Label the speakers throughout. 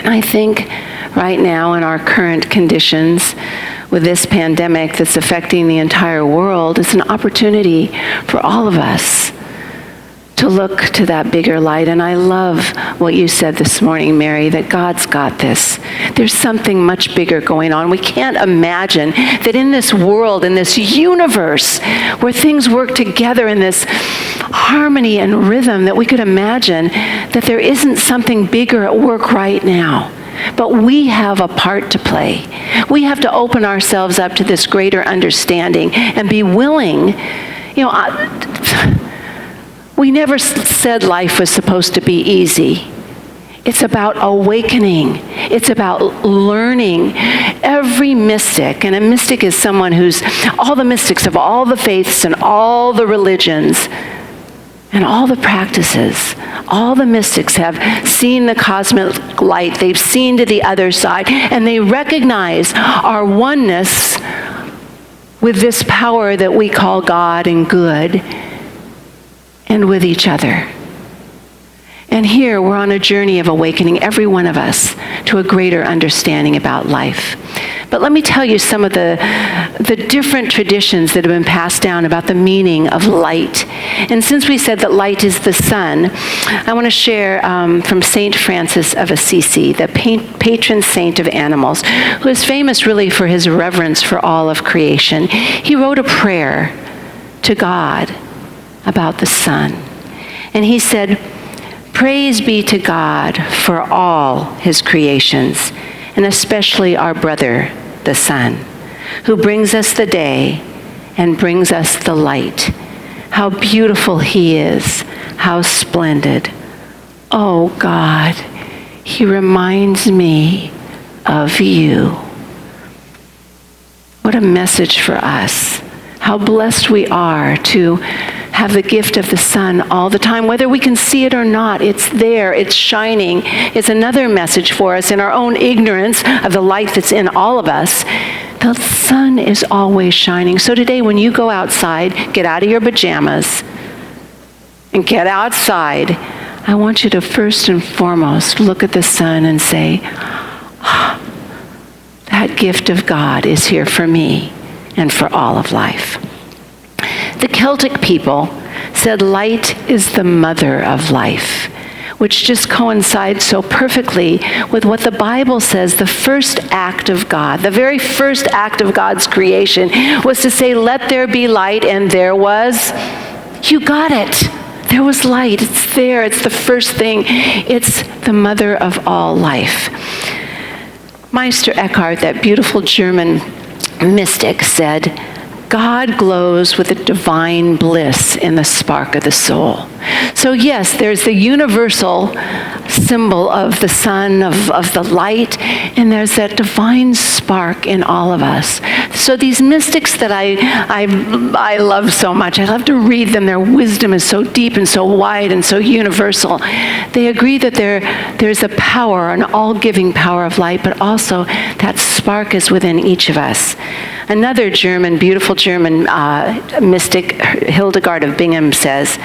Speaker 1: And I think right now in our current conditions with this pandemic that's affecting the entire world, it's an opportunity for all of us to look to that bigger light. And I love what you said this morning, Mary, that God's got this. There's something much bigger going on. We can't imagine that in this world, in this universe, where things work together in this harmony and rhythm, that we could imagine that there isn't something bigger at work right now. But we have a part to play. We have to open ourselves up to this greater understanding and be willing. We never said life was supposed to be easy. It's about awakening. It's about learning. Every mystic, and a mystic is someone who's, all the mystics of all the faiths and all the religions and all the practices, all the mystics have seen the cosmic light. They've seen to the other side, and they recognize our oneness with this power that we call God and good, and with each other. And here we're on a journey of awakening, every one of us, to a greater understanding about life. But let me tell you some of the different traditions that have been passed down about the meaning of light. And since we said that light is the sun, I want to share from Saint Francis of Assisi, the patron saint of animals, who is famous really for his reverence for all of creation. He wrote a prayer to God about the sun. And he said, "Praise be to God for all his creations, and especially our brother, the sun, who brings us the day and brings us the light. How beautiful he is, how splendid. Oh God, he reminds me of you." What a message for us. How blessed we are to have the gift of the sun all the time, whether we can see it or not. It's there, it's shining. It's another message for us in our own ignorance of the light that's in all of us. The sun is always shining. So today when you go outside, get out of your pajamas and get outside, I want you to first and foremost look at the sun and say, that gift of God is here for me and for all of life. The Celtic people said light is the mother of life, which just coincides so perfectly with what the Bible says the first act of God, the very first act of God's creation, was to say, let there be light, and there was. You got it. There was light. It's there. It's the first thing. It's the mother of all life. Meister Eckhart, that beautiful German mystic, said, God glows with a divine bliss in the spark of the soul. So yes, there's the universal symbol of the sun, of the light, and there's that divine spark in all of us. So these mystics that I love so much, I love to read them, their wisdom is so deep and so wide and so universal. They agree that there's a power, an all-giving power of light, but also that spark is within each of us. Another beautiful German mystic, Hildegard of Bingen, says,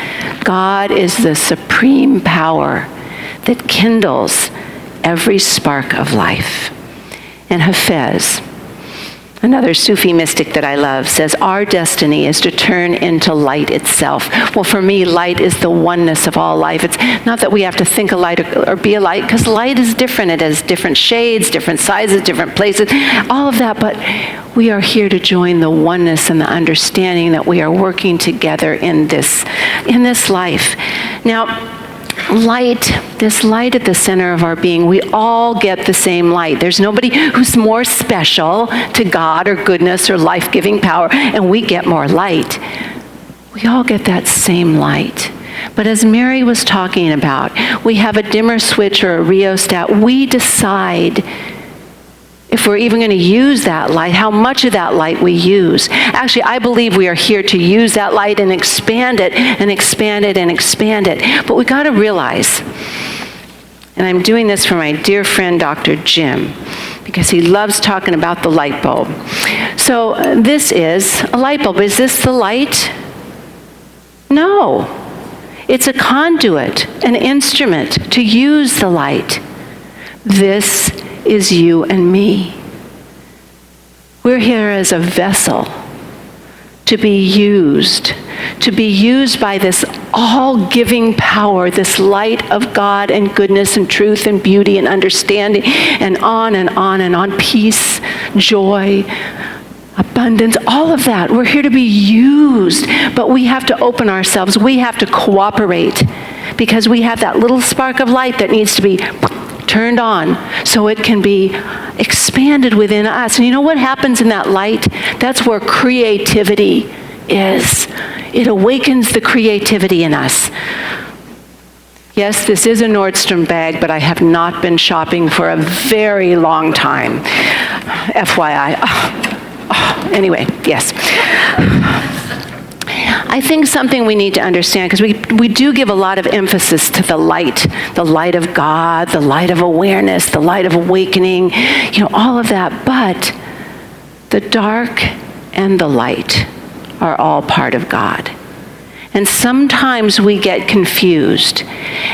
Speaker 1: God is the supreme power that kindles every spark of life. And Hafez, another Sufi mystic that I love, says, our destiny is to turn into light itself. Well, for me, light is the oneness of all life. It's not that we have to think alike or be alike, because light is different. It has different shades, different sizes, different places, all of that. But we are here to join the oneness and the understanding that we are working together in this life. Now, light, this light at the center of our being, we all get the same light. There's nobody who's more special to God or goodness or life-giving power, and we get more light. We all get that same light. But as Mary was talking about, we have a dimmer switch or a rheostat. We decide if we're even going to use that light, how much of that light we use. Actually, I believe we are here to use that light and expand it and expand it and expand it. But we got to realize, and I'm doing this for my dear friend Dr. Jim, because he loves talking about the light bulb. So this is a light bulb. Is this the light? No. It's a conduit, an instrument to use the light. This is you and me. We're here as a vessel to be used by this all-giving power, this light of God and goodness and truth and beauty and understanding, and on and on and on. Peace, joy, abundance, all of that. We're here to be used, but we have to open ourselves. We have to cooperate, because we have that little spark of light that needs to be turned on so it can be expanded within us. And you know what happens in that light? That's where creativity is. It awakens the creativity in us. Yes, this is a Nordstrom bag, but I have not been shopping for a very long time. FYI. Anyway, yes. I think something we need to understand, because we do give a lot of emphasis to the light of God, the light of awareness, the light of awakening, all of that. But the dark and the light are all part of God. And sometimes we get confused,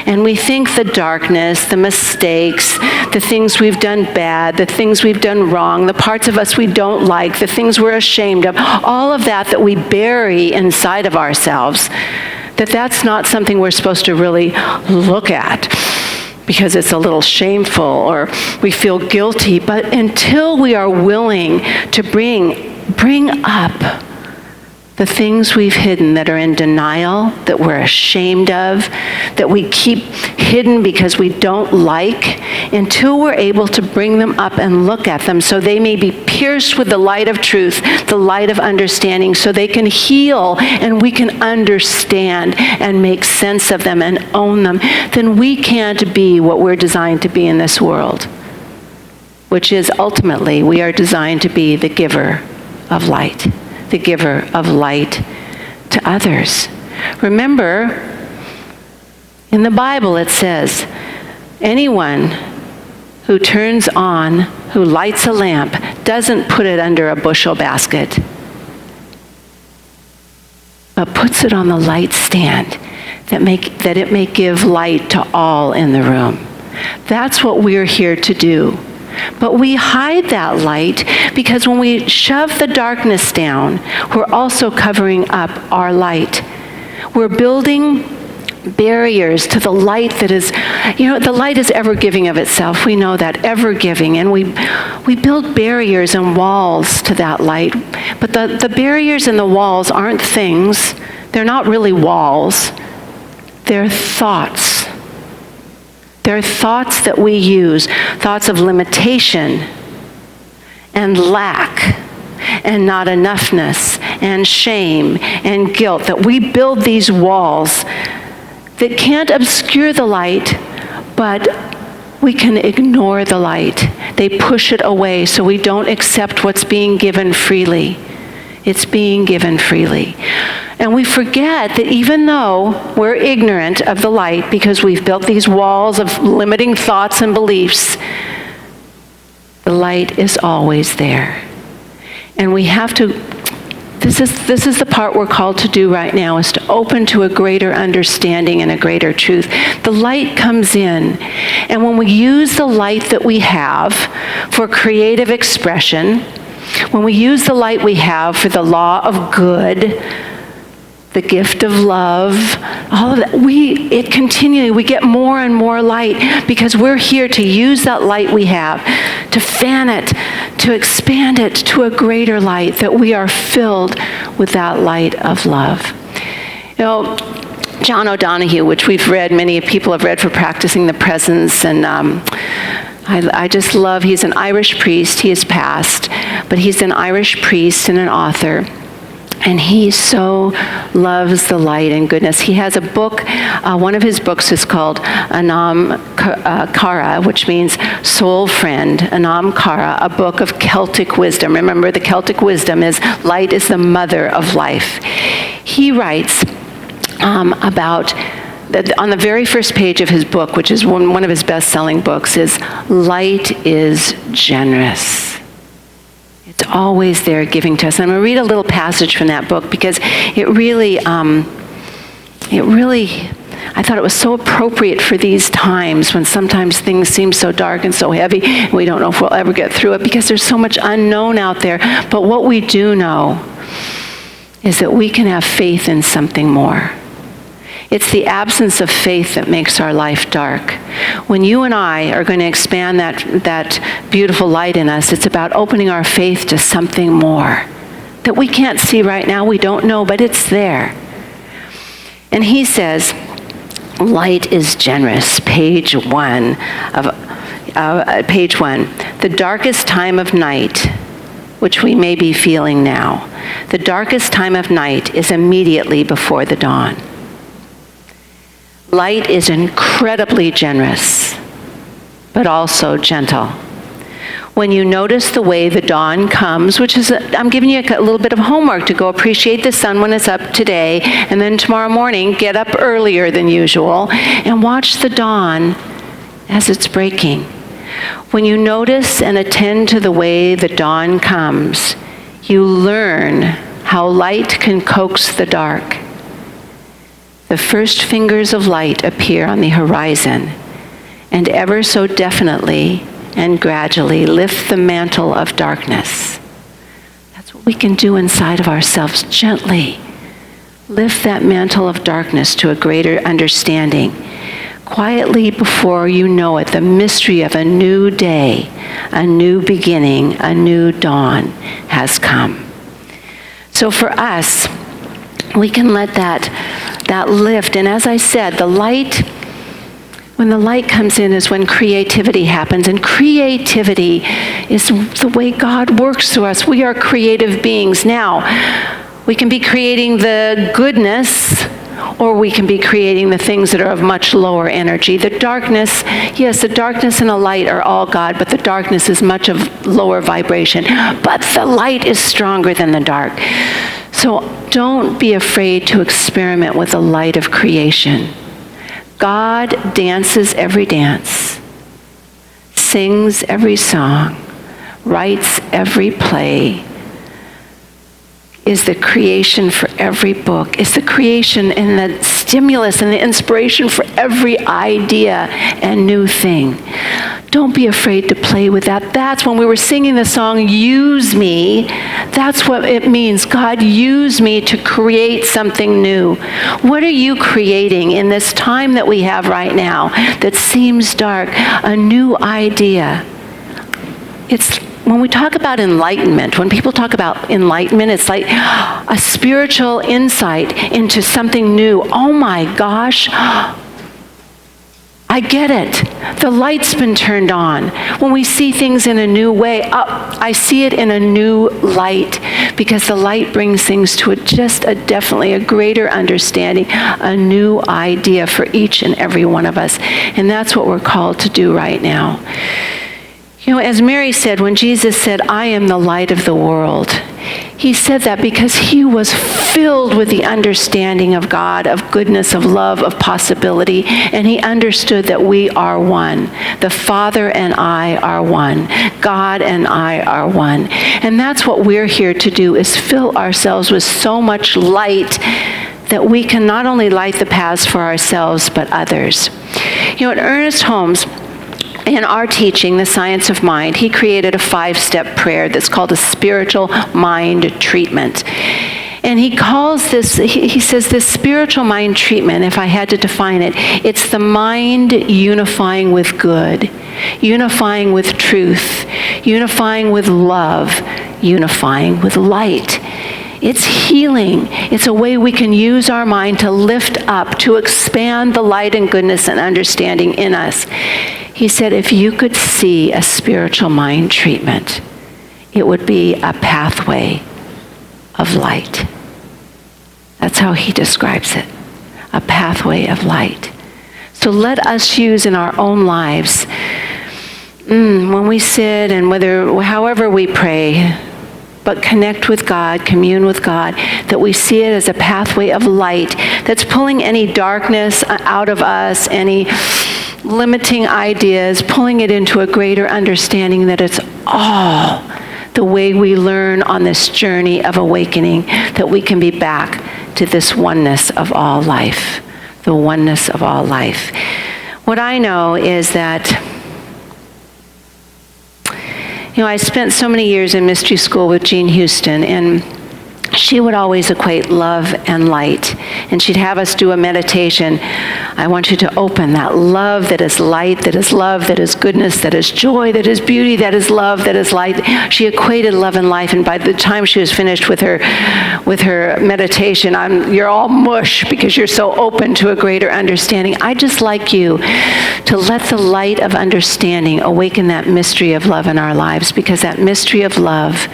Speaker 1: and we think the darkness, the mistakes, the things we've done bad, the things we've done wrong, the parts of us we don't like, the things we're ashamed of, all of that we bury inside of ourselves, that's not something we're supposed to really look at because it's a little shameful or we feel guilty. But until we are willing to bring up the things we've hidden that are in denial, that we're ashamed of, that we keep hidden because we don't like, until we're able to bring them up and look at them so they may be pierced with the light of truth, the light of understanding, so they can heal and we can understand and make sense of them and own them, then we can't be what we're designed to be in this world, which is ultimately we are designed to be the giver of light. The giver of light to others. Remember, in the Bible it says, anyone who lights a lamp, doesn't put it under a bushel basket, but puts it on the light stand that it may give light to all in the room. That's what we're here to do. But we hide that light because when we shove the darkness down, we're also covering up our light. We're building barriers to the light that is, the light is ever giving of itself. We know that, ever giving. And we build barriers and walls to that light. But the barriers and the walls aren't things. They're not really walls. They're thoughts. There are thoughts that we use, thoughts of limitation and lack and not enoughness and shame and guilt, that we build these walls that can't obscure the light, but we can ignore the light. They push it away so we don't accept what's being given freely. It's being given freely. And we forget that even though we're ignorant of the light because we've built these walls of limiting thoughts and beliefs, the light is always there. And we have to, this is the part we're called to do right now, is to open to a greater understanding and a greater truth. The light comes in, and when we use the light that we have for creative expression, when we use the light we have for the law of good, the gift of love, all of that, we get more and more light because we're here to use that light we have, to fan it, to expand it to a greater light, that we are filled with that light of love. John O'Donohue, which we've read, many people have read for Practicing the Presence, and I just love, he's an Irish priest, he has passed, but he's an Irish priest and an author. And he so loves the light and goodness. He has a book, one of his books is called Anam Cara, which means soul friend. Anam Cara, a book of Celtic wisdom. Remember, the Celtic wisdom is light is the mother of life. He writes about, on the very first page of his book, which is one of his best-selling books, is light is generous. It's always there giving to us. And I'm going to read a little passage from that book because it really I thought it was so appropriate for these times when sometimes things seem so dark and so heavy, and we don't know if we'll ever get through it because there's so much unknown out there. But what we do know is that we can have faith in something more. It's the absence of faith that makes our life dark. When you and I are going to expand that beautiful light in us, it's about opening our faith to something more that we can't see right now, we don't know, but it's there. And he says, light is generous, page 1. The darkest time of night, which we may be feeling now, the darkest time of night is immediately before the dawn. Light is incredibly generous, but also gentle. When you notice the way the dawn comes, which is, I'm giving you a little bit of homework to go appreciate the sun when it's up today, and then tomorrow morning, get up earlier than usual, and watch the dawn as it's breaking. When you notice and attend to the way the dawn comes, you learn how light can coax the dark. The first fingers of light appear on the horizon, and ever so definitely and gradually lift the mantle of darkness. That's what we can do inside of ourselves, gently. Lift that mantle of darkness to a greater understanding. Quietly, before you know it, the mystery of a new day, a new beginning, a new dawn has come. So for us, we can let that lift. And as I said, the light, when the light comes in is when creativity happens. And creativity is the way God works through us. We are creative beings. Now, we can be creating the goodness, or we can be creating the things that are of much lower energy. The darkness, yes, the darkness and the light are all God, but the darkness is much of lower vibration. But the light is stronger than the dark. So don't be afraid to experiment with the light of creation. God dances every dance, sings every song, writes every play, is the creation for every book, is the creation and the stimulus and the inspiration for every idea and new thing. Don't be afraid to play with that. That's when we were singing the song, Use Me, that's what it means. God, use me to create something new. What are you creating in this time that we have right now that seems dark? A new idea. It's when we talk about enlightenment, when people talk about enlightenment, it's like a spiritual insight into something new. Oh my gosh, I get it. The light's been turned on. When we see things in a new way, I see it in a new light, because the light brings things to definitely a greater understanding, a new idea for each and every one of us. And that's what we're called to do right now. You know, as Mary said, when Jesus said, I am the light of the world, he said that because he was filled with the understanding of God, of goodness, of love, of possibility, and he understood that we are one. The Father and I are one. God and I are one. And that's what we're here to do, is fill ourselves with so much light that we can not only light the paths for ourselves, but others. You know, at Ernest Holmes, in our teaching, The Science of Mind, he created a 5-step prayer that's called a spiritual mind treatment. And he calls this, he says this spiritual mind treatment, if I had to define it, it's the mind unifying with good, unifying with truth, unifying with love, unifying with light. It's healing. It's a way we can use our mind to lift up, to expand the light and goodness and understanding in us. He said, if you could see a spiritual mind treatment, it would be a pathway of light. That's how he describes it, a pathway of light. So let us use in our own lives, when we sit and however we pray, but connect with God, commune with God, that we see it as a pathway of light that's pulling any darkness out of us, any limiting ideas, pulling it into a greater understanding that it's all the way we learn on this journey of awakening, that we can be back to this oneness of all life. the oneness of all life. What I know is that, I spent so many years in mystery school with Jean Houston, and she would always equate love and light. And she'd have us do a meditation. I want you to open that love that is light, that is love, that is goodness, that is joy, that is beauty, that is love, that is light. She equated love and life, and by the time she was finished with her meditation, you're all mush because you're so open to a greater understanding. I'd just like you to let the light of understanding awaken that mystery of love in our lives, because that mystery of love,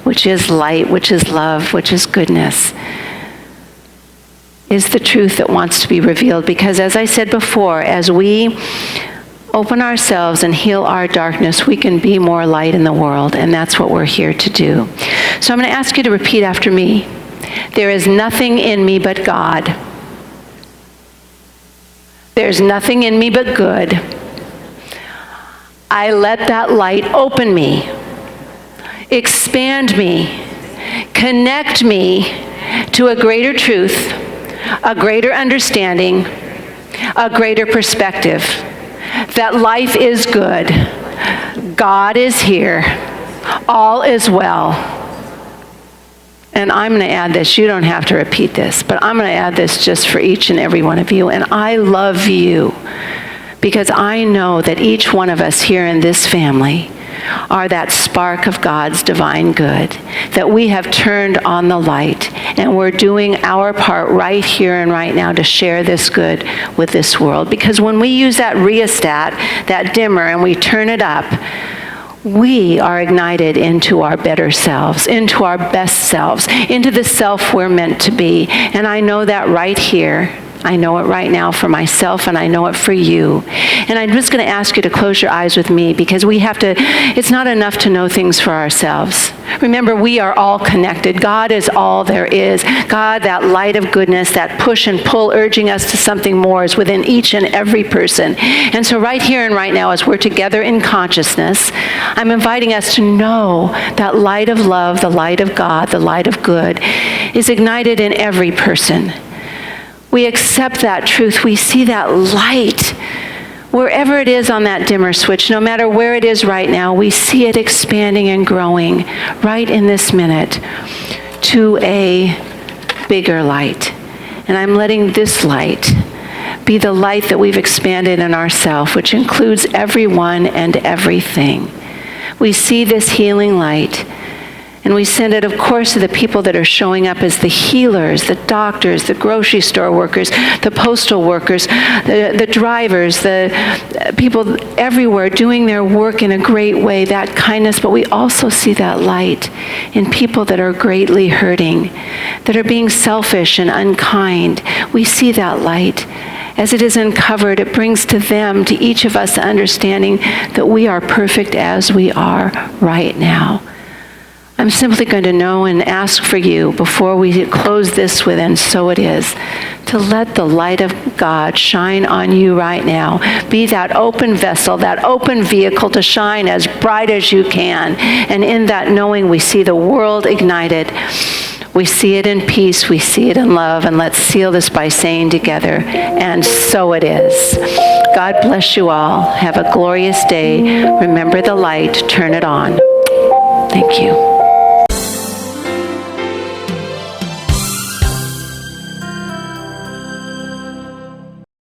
Speaker 1: which is light, which is love, which is goodness, is the truth that wants to be revealed. Because as I said before, as we open ourselves and heal our darkness, we can be more light in the world, and that's what we're here to do. So I'm going to ask you to repeat after me. There is nothing in me but God. There's nothing in me but good. I let that light open me, expand me, connect me to a greater truth, a greater understanding, a greater perspective, that life is good, God is here, all is well. And I'm going to add this. You don't have to repeat this, but I'm going to add this just for each and every one of you. And I love you because I know that each one of us here in this family are that spark of God's divine good, that we have turned on the light, and we're doing our part right here and right now to share this good with this world. Because when we use that rheostat, that dimmer, and we turn it up, we are ignited into our better selves, into our best selves, into the self we're meant to be. And I know that right here. I know it right now for myself, and I know it for you. And I'm just going to ask you to close your eyes with me, because it's not enough to know things for ourselves. Remember, we are all connected. God is all there is. God, that light of goodness, that push and pull urging us to something more, is within each and every person. And so right here and right now, as we're together in consciousness, I'm inviting us to know that light of love, the light of God, the light of good, is ignited in every person. We accept that truth. We see that light wherever it is on that dimmer switch, no matter where it is right now. We see it expanding and growing right in this minute to a bigger light. And I'm letting this light be the light that we've expanded in ourselves, which includes everyone and everything. We see this healing light, and we send it, of course, to the people that are showing up as the healers, the doctors, the grocery store workers, the postal workers, the drivers, the people everywhere doing their work in a great way, that kindness. But we also see that light in people that are greatly hurting, that are being selfish and unkind. We see that light. As it is uncovered, it brings to them, to each of us, the understanding that we are perfect as we are right now. I'm simply going to know and ask for you, before we close this with "and so it is," to let the light of God shine on you right now. Be that open vessel, that open vehicle to shine as bright as you can. And in that knowing, we see the world ignited. We see it in peace. We see it in love. And let's seal this by saying together, "and so it is." God bless you all. Have a glorious day. Remember the light. Turn it on. Thank you.